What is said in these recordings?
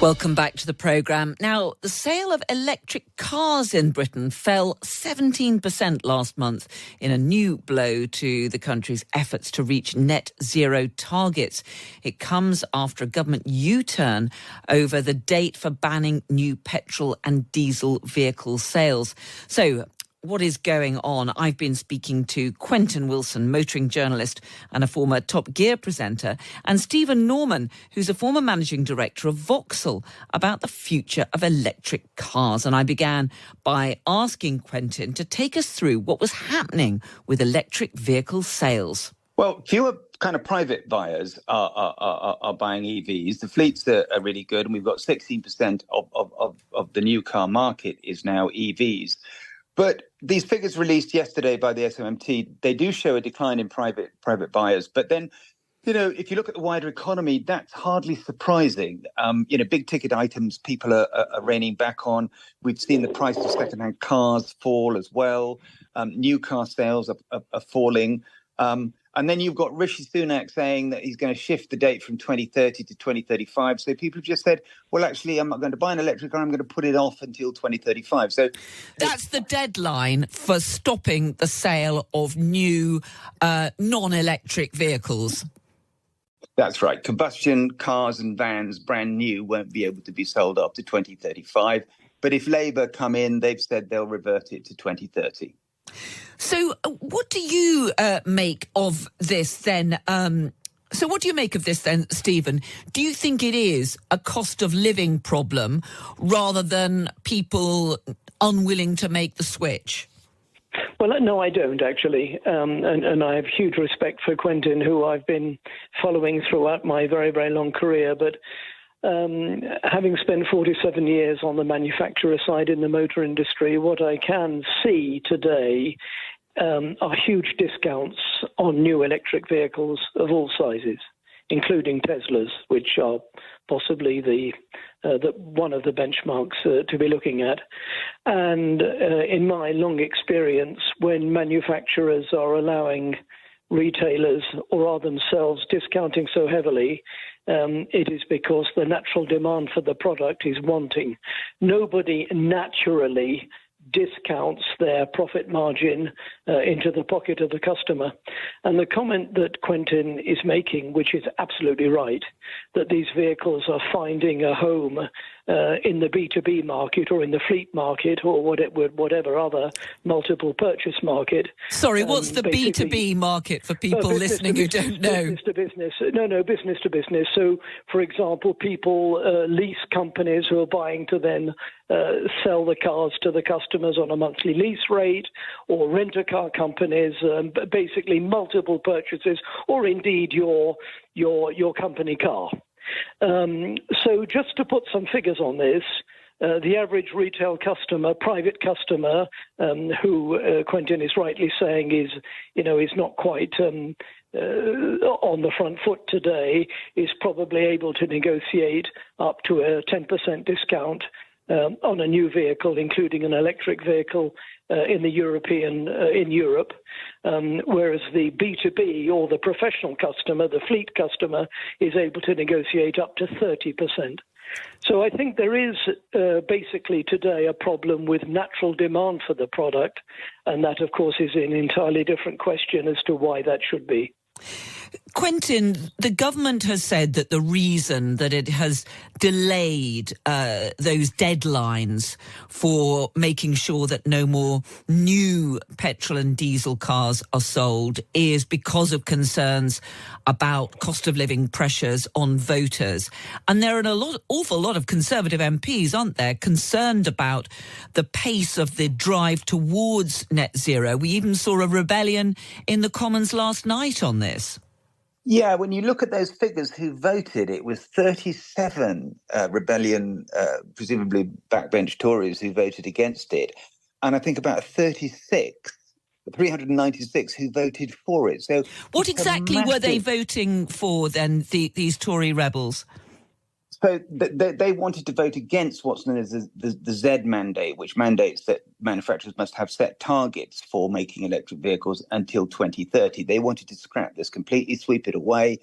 Welcome back to the programme. Now, the sale of electric cars in Britain fell 17% last month in a new blow to the country's efforts to reach net zero targets. It comes after a government U-turn over the date for banning new petrol and diesel vehicle sales. So, what is going on? I've been speaking to Quentin Willson, motoring journalist and a former Top Gear presenter, and Stephen Norman, who's a former managing director of Vauxhall, about the future of electric cars. And I began by asking Quentin to take us through what was happening with electric vehicle sales. Well, fewer kind of private buyers are buying EVs. The fleets are really good, and we've got 16% of the new car market is now EVs. But these figures released yesterday by the SOMT, they do show a decline in private buyers. But then, if you look at the wider economy, that's hardly surprising. Big ticket items people are reining back on. We've seen the price of secondhand cars fall as well. New car sales are falling. And then you've got Rishi Sunak saying that he's going to shift the date from 2030 to 2035. So people have just said, well, actually, I'm not going to buy an electric car. I'm going to put it off until 2035. So that's the deadline for stopping the sale of new non-electric vehicles. That's right. Combustion cars and vans, brand new, won't be able to be sold after 2035. But if Labour come in, they've said they'll revert it to 2030. So what do you make of this then? Stephen? Do you think it is a cost of living problem rather than people unwilling to make the switch? Well, no, I don't, actually. And I have huge respect for Quentin, who I've been following throughout my very, very long career. But having spent 47 years on the manufacturer side in the motor industry, what I can see today are huge discounts on new electric vehicles of all sizes, including Teslas, which are possibly the one of the benchmarks to be looking at. And in my long experience, when manufacturers are allowing retailers or are themselves discounting so heavily, it is because the natural demand for the product is wanting. Nobody naturally discounts their profit margin into the pocket of the customer. And the comment that Quentin is making, which is absolutely right, that these vehicles are finding a home in the B2B market or in the fleet market or whatever other multiple purchase market. Sorry, what's the B2B market for people listening who don't know? Business to business. No, business to business. So, for example, people lease companies who are buying to then sell the cars to the customers on a monthly lease rate, or rent-a-car companies, basically multiple purchases, or indeed your company car. So just to put some figures on this, the average retail customer, private customer, who Quentin is rightly saying is not quite on the front foot today, is probably able to negotiate up to a 10% discount on a new vehicle, including an electric vehicle in Europe, whereas the B2B or the professional customer, the fleet customer, is able to negotiate up to 30%. So I think there is basically today a problem with natural demand for the product, and that, of course, is an entirely different question as to why that should be. Quentin, the government has said that the reason that it has delayed those deadlines for making sure that no more new petrol and diesel cars are sold is because of concerns about cost of living pressures on voters. And there are an awful lot of Conservative MPs, aren't there, concerned about the pace of the drive towards net zero. We even saw a rebellion in the Commons last night on this. Yeah, when you look at those figures who voted, it was 37 rebellion, presumably backbench Tories who voted against it. And I think about 396 who voted for it. So what exactly were they voting for then, these Tory rebels? So they wanted to vote against what's known as the Z mandate, which mandates that manufacturers must have set targets for making electric vehicles until 2030. They wanted to scrap this completely, sweep it away.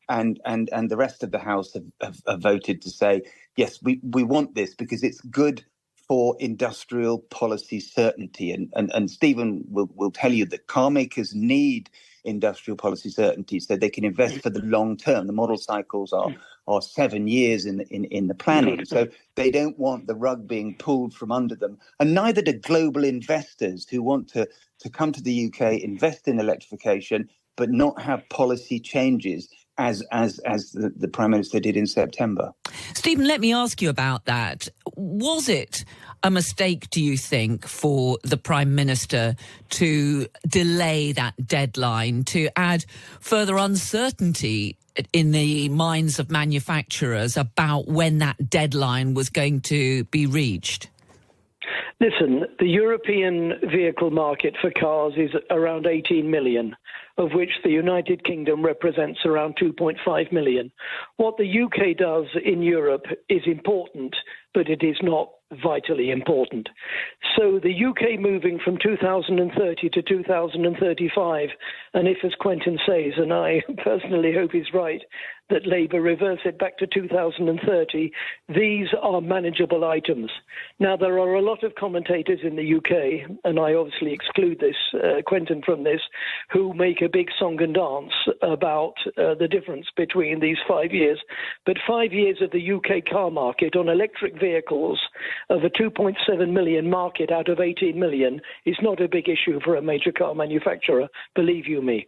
And the rest of the House have voted to say yes, we want this because it's good for industrial policy certainty. And Stephen will tell you that car makers need industrial policy certainty so they can invest for the long term. The model cycles are 7 years in the planning. So they don't want the rug being pulled from under them. And neither do global investors who want to come to the UK, invest in electrification, but not have policy changes as the Prime Minister did in September. Stephen, let me ask you about that. Was it a mistake, do you think, for the Prime Minister to delay that deadline, to add further uncertainty in the minds of manufacturers about when that deadline was going to be reached? Listen, the European vehicle market for cars is around 18 million, of which the United Kingdom represents around 2.5 million. What the UK does in Europe is important, but it is not vitally important. So the UK moving from 2030 to 2035, and if, as Quentin says, and I personally hope he's right, that Labour reverse it back to 2030, these are manageable items. Now, there are a lot of commentators in the UK, and I obviously exclude this, Quentin, from this, who make a big song and dance about the difference between these 5 years. But 5 years of the UK car market on electric vehicles of a 2.7 million market out of 18 million is not a big issue for a major car manufacturer, believe you me.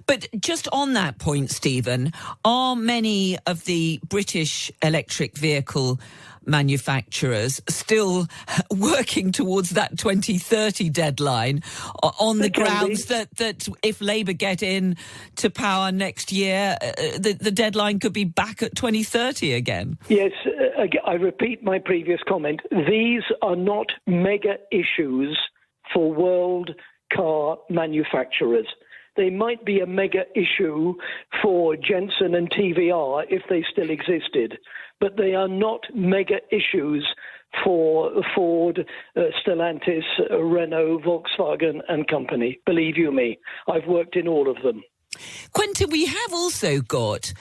But just on that point, Stephen, are many of the British electric vehicle manufacturers still working towards that 2030 deadline on the grounds that if Labour get in to power next year, the deadline could be back at 2030 again? Yes, I repeat my previous comment. These are not mega issues for world car manufacturers. They might be a mega issue for Jensen and TVR if they still existed, but they are not mega issues for Ford, Stellantis, Renault, Volkswagen and company. Believe you me, I've worked in all of them. Quentin, we have also got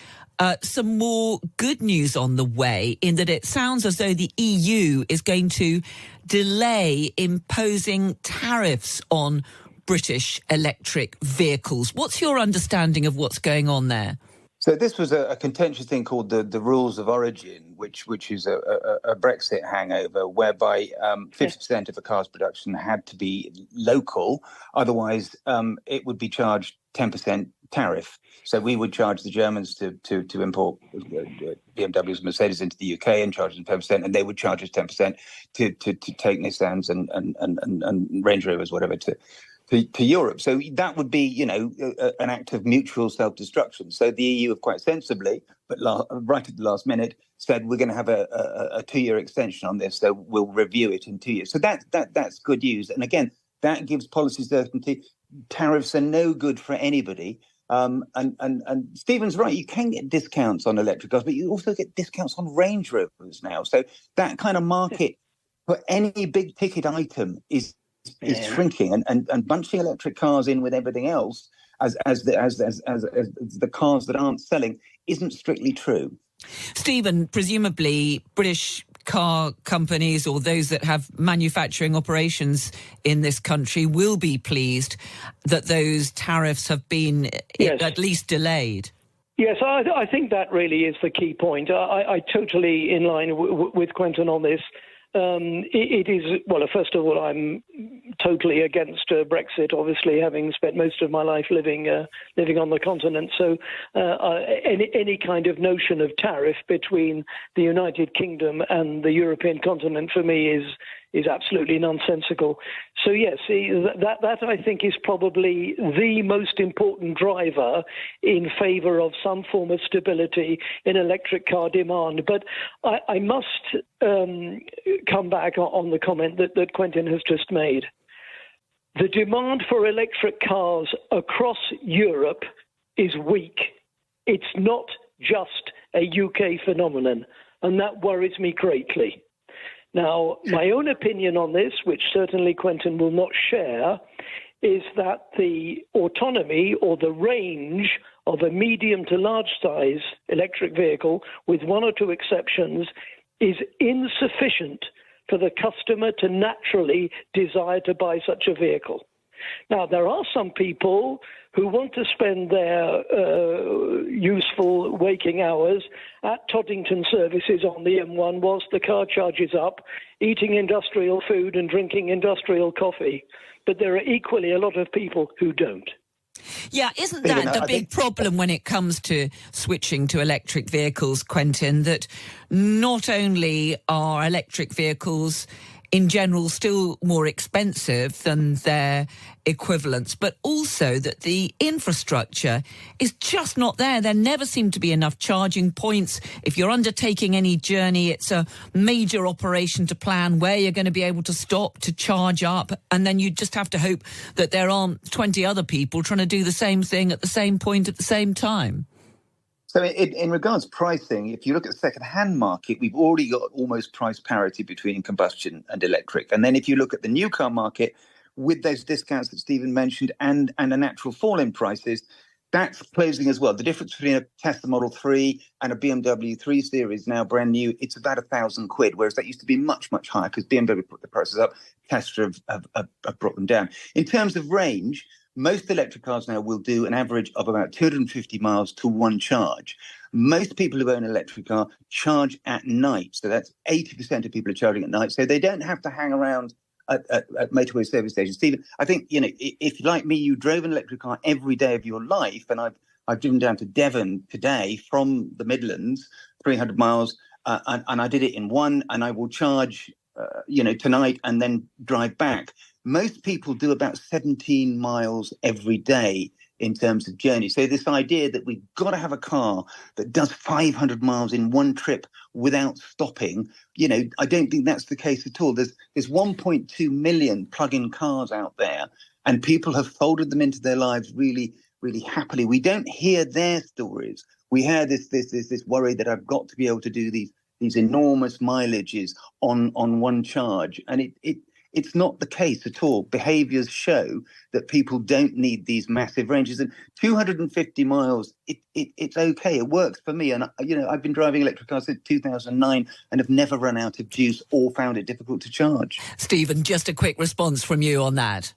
some more good news on the way, in that it sounds as though the EU is going to delay imposing tariffs on British electric vehicles. What's your understanding of what's going on there? So this was a contentious thing called the rules of origin, which is a Brexit hangover, whereby 50% of a car's production had to be local. Otherwise, it would be charged 10% tariff. So we would charge the Germans to import BMWs and Mercedes into the UK and charge them 10%, and they would charge us 10% to take Nissans and Range Rovers, whatever, to Europe. So that would be, an act of mutual self-destruction. So the EU have quite sensibly, but right at the last minute, said we're going to have a 2-year extension on this, so we'll review it in 2 years. So that's good news. And again, that gives policy certainty. Tariffs are no good for anybody. And Stephen's right, you can get discounts on electric cars, but you also get discounts on Range Rovers now. So that kind of market for any big ticket item is shrinking, and bunching electric cars in with everything else as the cars that aren't selling isn't strictly true. Stephen, presumably British car companies or those that have manufacturing operations in this country will be pleased that those tariffs have been at least delayed. Yes, I think that really is the key point. I totally in line with Quentin on this. It is, well, first of all, I'm totally against Brexit, obviously, having spent most of my life living on the continent. So any kind of notion of tariff between the United Kingdom and the European continent, for me, is absolutely nonsensical. So, yes, that I think is probably the most important driver in favour of some form of stability in electric car demand. But I must come back on the comment that Quentin has just made. The demand for electric cars across Europe is weak. It's not just a UK phenomenon, and that worries me greatly. Now, my own opinion on this, which certainly Quentin will not share, is that the autonomy or the range of a medium to large size electric vehicle, with one or two exceptions, is sufficient for the customer to naturally desire to buy such a vehicle. Now, there are some people who want to spend their useful waking hours at Toddington services on the M1 whilst the car charges up, eating industrial food and drinking industrial coffee. But there are equally a lot of people who don't. Yeah, isn't that the big problem when it comes to switching to electric vehicles, Quentin, that not only are electric vehicles in general still more expensive than their equivalents, but also that the infrastructure is just not there. There never seem to be enough charging points. If you're undertaking any journey, it's a major operation to plan where you're going to be able to stop to charge up, and then you just have to hope that there aren't 20 other people trying to do the same thing at the same point at the same time. So in regards to pricing, if you look at the second-hand market, we've already got almost price parity between combustion and electric. And then if you look at the new car market, with those discounts that Stephen mentioned and a natural fall in prices, that's closing as well. The difference between a Tesla Model 3 and a BMW 3 Series, now brand new, it's about £1,000, whereas that used to be much, much higher because BMW put the prices up, Tesla have brought them down. In terms of range, most electric cars now will do an average of about 250 miles to one charge. Most people who own an electric car charge at night. So that's 80% of people are charging at night. So they don't have to hang around at motorway service stations. Stephen, I think, if like me, you drove an electric car every day of your life, and I've driven down to Devon today from the Midlands, 300 miles, and I did it in one, and I will charge, tonight and then drive back. Most people do about 17 miles every day in terms of journey. So this idea that we've got to have a car that does 500 miles in one trip without stopping, I don't think that's the case at all. There's 1.2 million plug-in cars out there, and people have folded them into their lives really, really happily. We don't hear their stories. We hear this worry that I've got to be able to do these enormous mileages on one charge, and it's not the case at all. Behaviours show that people don't need these massive ranges. And 250 miles, it's okay. It works for me. And, I've been driving electric cars since 2009 and have never run out of juice or found it difficult to charge. Stephen, just a quick response from you on that.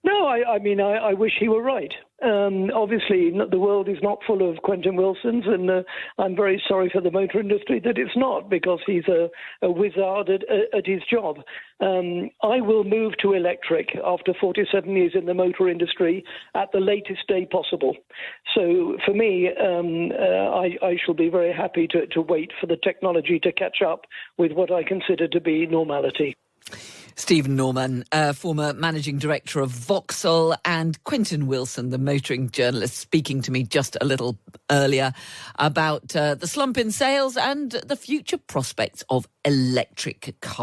No, I wish he were right. Obviously, the world is not full of Quentin Wilsons, and I'm very sorry for the motor industry that it's not, because he's a wizard at his job. I will move to electric after 47 years in the motor industry at the latest day possible. So for me, I shall be very happy to wait for the technology to catch up with what I consider to be normality. Stephen Norman, former managing director of Vauxhall, and Quentin Willson, the motoring journalist, speaking to me just a little earlier about the slump in sales and the future prospects of electric cars.